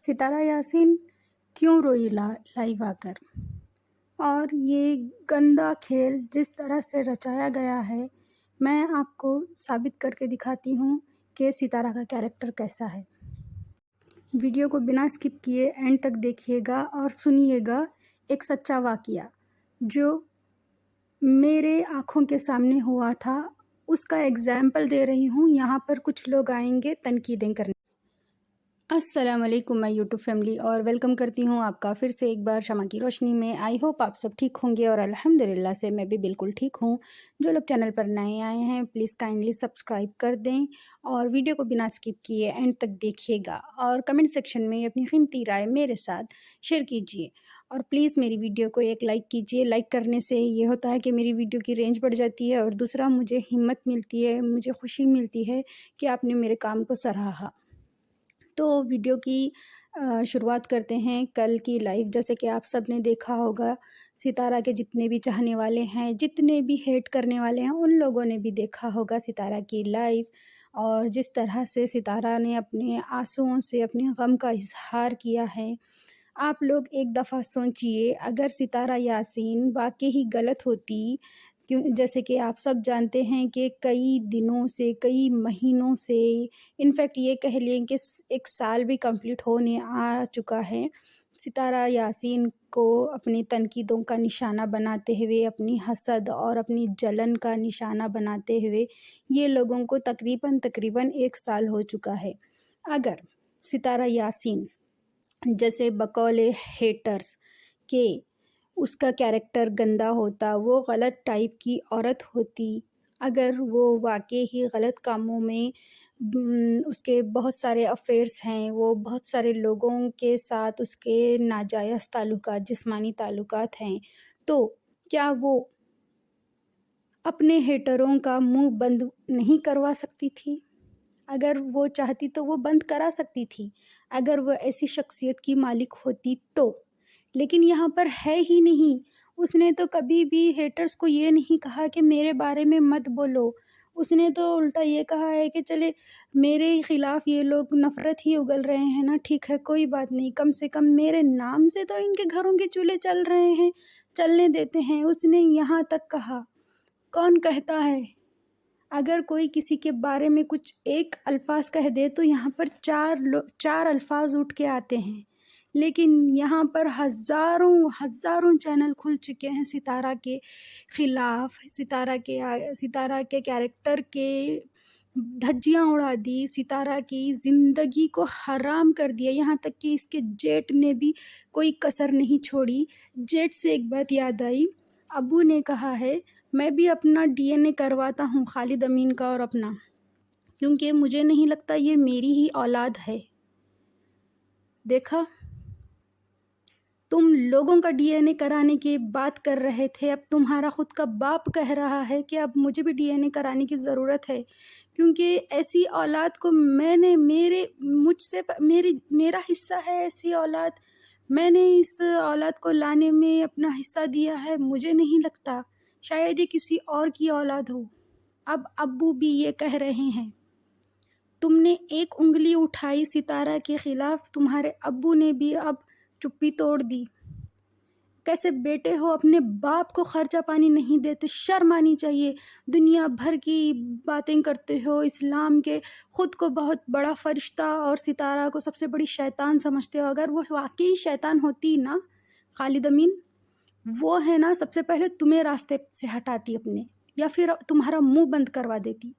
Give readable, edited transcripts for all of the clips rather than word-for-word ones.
ستارہ یاسین کیوں روئی لائیو آ کر؟ اور یہ گندا کھیل جس طرح سے رچایا گیا ہے، میں آپ کو ثابت کر کے دکھاتی ہوں کہ ستارہ کا کیریکٹر کیسا ہے۔ ویڈیو کو بنا اسکپ کیے اینڈ تک دیکھیے گا اور سنیے گا ایک سچا واقعہ جو میرے آنکھوں کے سامنے ہوا تھا، اس کا ایگزامپل دے رہی ہوں۔ یہاں پر کچھ لوگ آئیں گے تنقیدیں کرنے۔ السلام علیکم میں یوٹیوب فیملی، اور ویلکم کرتی ہوں آپ کا پھر سے ایک بار شمع کی روشنی میں۔ آئی ہوپ آپ سب ٹھیک ہوں گے، اور الحمدللہ سے میں بھی بالکل ٹھیک ہوں۔ جو لوگ چینل پر نئے آئے ہیں پلیز کائنڈلی سبسکرائب کر دیں اور ویڈیو کو بنا اسکپ کیے اینڈ تک دیکھیے گا، اور کمنٹ سیکشن میں اپنی قیمتی رائے میرے ساتھ شیئر کیجیے، اور پلیز میری ویڈیو کو ایک لائک کیجیے۔ لائک کرنے سے یہ ہوتا ہے کہ میری ویڈیو کی رینج بڑھ جاتی ہے، اور دوسرا مجھے ہمت ملتی ہے، مجھے خوشی ملتی ہے کہ آپ نے میرے کام کو سراہا۔ تو ویڈیو کی شروعات کرتے ہیں کل کی لائیو۔ جیسے کہ آپ سب نے دیکھا ہوگا، ستارہ کے جتنے بھی چاہنے والے ہیں، جتنے بھی ہیٹ کرنے والے ہیں، ان لوگوں نے بھی دیکھا ہوگا ستارہ کی لائیو، اور جس طرح سے ستارہ نے اپنے آنسوؤں سے اپنے غم کا اظہار کیا ہے۔ آپ لوگ ایک دفعہ سوچئے، اگر ستارہ یاسین واقعی ہی غلط ہوتی، جیسے کہ آپ سب جانتے ہیں کہ کئی دنوں سے، کئی مہینوں سے، انفیکٹ یہ کہہ لیں کہ ایک سال بھی کمپلیٹ ہونے آ چکا ہے، ستارہ یاسین کو اپنی تنقیدوں کا نشانہ بناتے ہوئے، اپنی حسد اور اپنی جلن کا نشانہ بناتے ہوئے یہ لوگوں کو تقریباً ایک سال ہو چکا ہے۔ اگر ستارہ یاسین جیسے بقول ہیٹرز کہ اس کا کیریکٹر گندا ہوتا، وہ غلط ٹائپ کی عورت ہوتی، اگر وہ واقعی ہی غلط کاموں میں، اس کے بہت سارے افیئرس ہیں، وہ بہت سارے لوگوں کے ساتھ اس کے ناجائز تعلقات، جسمانی تعلقات ہیں، تو کیا وہ اپنے ہیٹروں کا منہ بند نہیں کروا سکتی تھی؟ اگر وہ چاہتی تو وہ بند کرا سکتی تھی، اگر وہ ایسی شخصیت کی مالک ہوتی تو۔ لیکن یہاں پر ہے ہی نہیں۔ اس نے تو کبھی بھی ہیٹرز کو یہ نہیں کہا کہ میرے بارے میں مت بولو، اس نے تو الٹا یہ کہا ہے کہ چلے میرے خلاف یہ لوگ نفرت ہی اگل رہے ہیں نا، ٹھیک ہے کوئی بات نہیں، کم سے کم میرے نام سے تو ان کے گھروں کے چولہے چل رہے ہیں، چلنے دیتے ہیں۔ اس نے یہاں تک کہا۔ کون کہتا ہے اگر کوئی کسی کے بارے میں کچھ ایک الفاظ کہہ دے تو یہاں پر چار الفاظ اٹھ کے آتے ہیں، لیکن یہاں پر ہزاروں چینل کھل چکے ہیں ستارہ کے خلاف، ستارہ کے کیریکٹر کے دھجیاں اڑا دی، ستارہ کی زندگی کو حرام کر دیا، یہاں تک کہ اس کے جیٹ نے بھی کوئی کسر نہیں چھوڑی۔ جیٹ سے ایک بات یاد آئی، ابو نے کہا ہے میں بھی اپنا ڈی این اے کرواتا ہوں، خالد امین کا اور اپنا، کیونکہ مجھے نہیں لگتا یہ میری ہی اولاد ہے۔ دیکھا، تم لوگوں کا ڈی این اے کرانے کی بات کر رہے تھے، اب تمہارا خود کا باپ کہہ رہا ہے کہ اب مجھے بھی ڈی این اے کرانے کی ضرورت ہے، کیونکہ ایسی اولاد کو میرا حصہ ہے، ایسی اولاد میں نے اس اولاد کو لانے میں اپنا حصہ دیا ہے، مجھے نہیں لگتا، شاید یہ کسی اور کی اولاد ہو۔ اب ابو بھی یہ کہہ رہے ہیں، تم نے ایک انگلی اٹھائی ستارہ کے خلاف، تمہارے ابو نے بھی اب چپی توڑ دی۔ کیسے بیٹے ہو، اپنے باپ کو خرچہ پانی نہیں دیتے، شرم آنی چاہیے، دنیا بھر کی باتیں کرتے ہو اسلام کے، خود کو بہت بڑا فرشتہ اور ستارہ کو سب سے بڑی شیطان سمجھتے ہو۔ اگر وہ واقعی شیطان ہوتی نا خالد امین، وہ ہے نا سب سے پہلے تمہیں راستے سے ہٹاتی اپنے، یا پھر تمہارا منہ بند کروا دیتی۔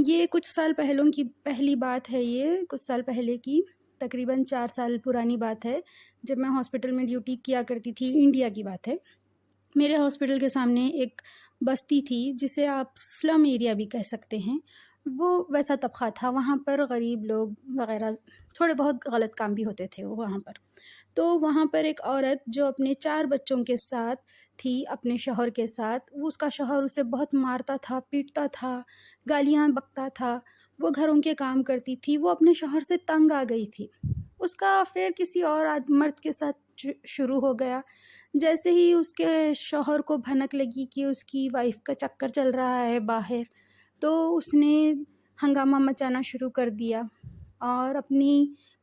یہ کچھ سال پہلوں کی پہلی بات ہے، یہ کچھ سال پہلے کی، تقریباً 4 سال پرانی بات ہے، جب میں ہاسپٹل میں ڈیوٹی کیا کرتی تھی، انڈیا کی بات ہے۔ میرے ہاسپٹل کے سامنے ایک بستی تھی جسے آپ سلم ایریا بھی کہہ سکتے ہیں، وہ ویسا طبقہ تھا، وہاں پر غریب لوگ وغیرہ تھوڑے بہت غلط کام بھی ہوتے تھے وہاں پر۔ تو وہاں پر ایک عورت جو اپنے 4 بچوں کے ساتھ تھی، اپنے شوہر کے ساتھ، اس کا شوہر اسے بہت مارتا تھا، پیٹتا تھا، گالیاں بکتا تھا، وہ گھروں کے کام کرتی تھی، وہ اپنے شوہر سے تنگ آ گئی تھی، اس کا افیئر کسی اور مرد کے ساتھ شروع ہو گیا۔ جیسے ہی اس کے شوہر کو بھنک لگی کہ اس کی وائف کا چکر چل رہا ہے باہر، تو اس نے ہنگامہ مچانا شروع کر دیا اور اپنی